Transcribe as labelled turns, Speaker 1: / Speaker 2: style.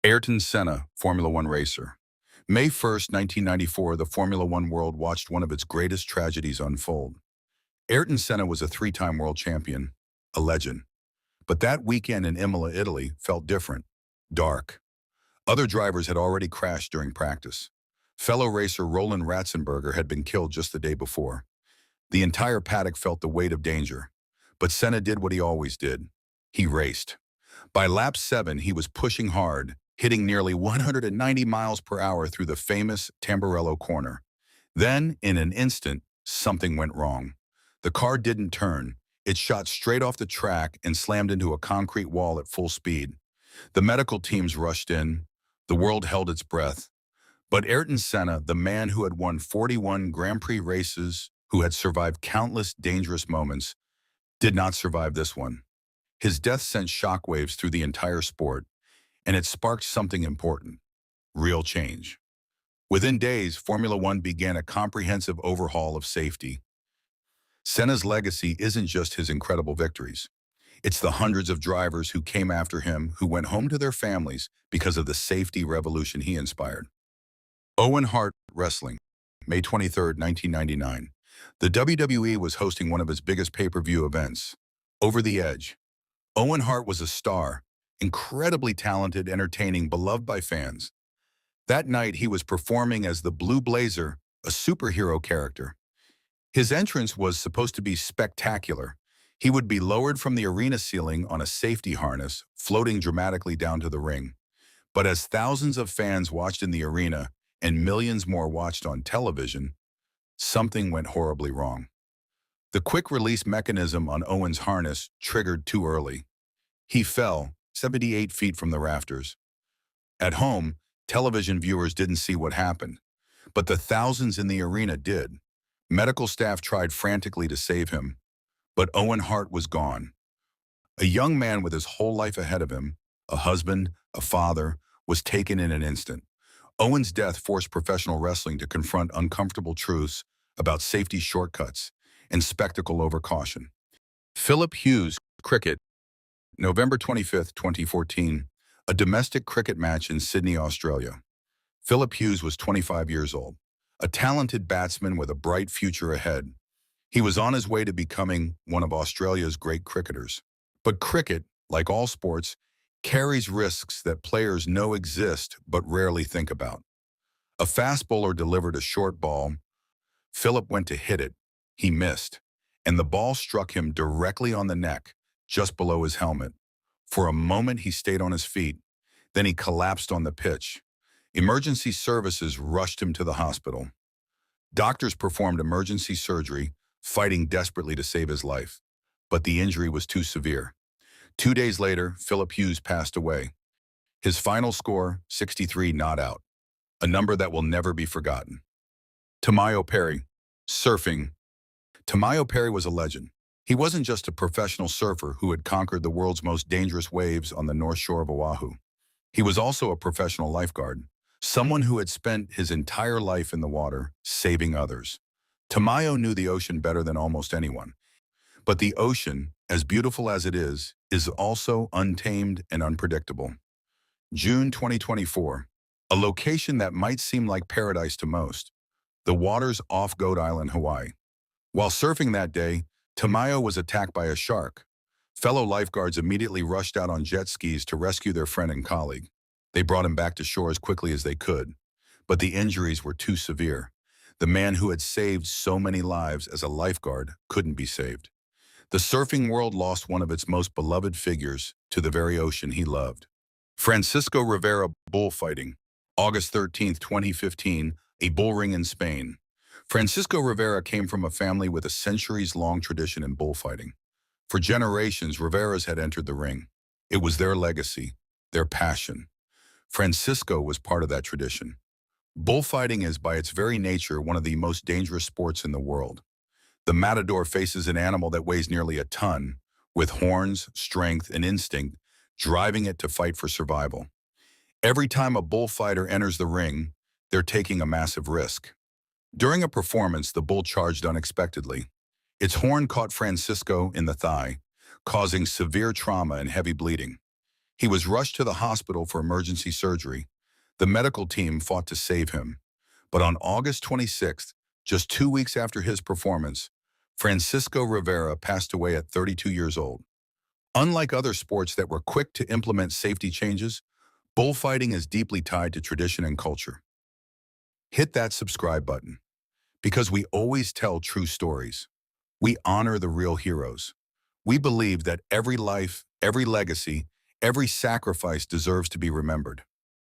Speaker 1: Ayrton Senna, Formula One racer. May 1st, 1994, the Formula One world watched one of its greatest tragedies unfold. Ayrton Senna was a three-time world champion, a legend. But that weekend in Imola, Italy, felt different, dark. Other drivers had already crashed during practice. Fellow racer Roland Ratzenberger had been killed just the day before. The entire paddock felt the weight of danger. But Senna did what he always did. He raced. By lap 7, he was pushing hard, hitting nearly 190 miles per hour through the famous Tamburello corner. Then, in an instant, something went wrong. The car didn't turn. It shot straight off the track and slammed into a concrete wall at full speed. The medical teams rushed in. The world held its breath. But Ayrton Senna, the man who had won 41 Grand Prix races, who had survived countless dangerous moments, did not survive this one. His death sent shockwaves through the entire sport, and it sparked something important: real change. Within days, Formula One began a comprehensive overhaul of safety. Senna's legacy isn't just his incredible victories. It's the hundreds of drivers who came after him who went home to their families because of the safety revolution he inspired. Owen Hart Wrestling, May 23, 1999. The WWE was hosting one of its biggest pay-per-view events, Over the Edge. Owen Hart was a star, incredibly talented, entertaining, beloved by fans. That night, he was performing as the Blue Blazer, a superhero character. His entrance was supposed to be spectacular. He would be lowered from the arena ceiling on a safety harness, floating dramatically down to the ring. But as thousands of fans watched in the arena and millions more watched on television, something went horribly wrong. The quick-release mechanism on Owen's harness triggered too early. He fell 78 feet from the rafters. At home, television viewers didn't see what happened, but the thousands in the arena did. Medical staff tried frantically to save him, but Owen Hart was gone. A young man with his whole life ahead of him, a husband, a father, was taken in an instant. Owen's death forced professional wrestling to confront uncomfortable truths about safety shortcuts and spectacle over caution. Philip Hughes, cricket, November 25, 2014, a domestic cricket match in Sydney, Australia. Philip Hughes was 25 years old, a talented batsman with a bright future ahead. He was on his way to becoming one of Australia's great cricketers. But cricket, like all sports, carries risks that players know exist but rarely think about. A fast bowler delivered a short ball. Philip went to hit it. He missed, and the ball struck him directly on the neck, just below his helmet. For a moment, he stayed on his feet. Then he collapsed on the pitch. Emergency services rushed him to the hospital. Doctors performed emergency surgery, fighting desperately to save his life. But the injury was too severe. 2 days later, Philip Hughes passed away. His final score, 63 not out, a number that will never be forgotten. Tamayo Perry, surfing. Tamayo Perry was a legend. He wasn't just a professional surfer who had conquered the world's most dangerous waves on the north shore of Oahu. He was also a professional lifeguard, someone who had spent his entire life in the water, saving others. Tamayo knew the ocean better than almost anyone. But the ocean, as beautiful as it is also untamed and unpredictable. June 2024, a location that might seem like paradise to most, the waters off Goat Island, Hawaii. While surfing that day, Tamayo was attacked by a shark. Fellow lifeguards immediately rushed out on jet skis to rescue their friend and colleague. They brought him back to shore as quickly as they could, but the injuries were too severe. The man who had saved so many lives as a lifeguard couldn't be saved. The surfing world lost one of its most beloved figures to the very ocean he loved. Francisco Rivera Bullfighting, August 13, 2015, a bull ring in Spain. Francisco Rivera came from a family with a centuries-long tradition in bullfighting. For generations, Riveras had entered the ring. It was their legacy, their passion. Francisco was part of that tradition. Bullfighting is, by its very nature, one of the most dangerous sports in the world. The matador faces an animal that weighs nearly a ton, with horns, strength, and instinct, driving it to fight for survival. Every time a bullfighter enters the ring, they're taking a massive risk. During a performance, the bull charged unexpectedly. Its horn caught Francisco in the thigh, causing severe trauma and heavy bleeding. He was rushed to the hospital for emergency surgery. The medical team fought to save him. But on August 26th, just 2 weeks after his performance, Francisco Rivera passed away at 32 years old. Unlike other sports that were quick to implement safety changes, bullfighting is deeply tied to tradition and culture. Hit that subscribe button, because we always tell true stories. We honor the real heroes. We believe that every life, every legacy, every sacrifice deserves to be remembered.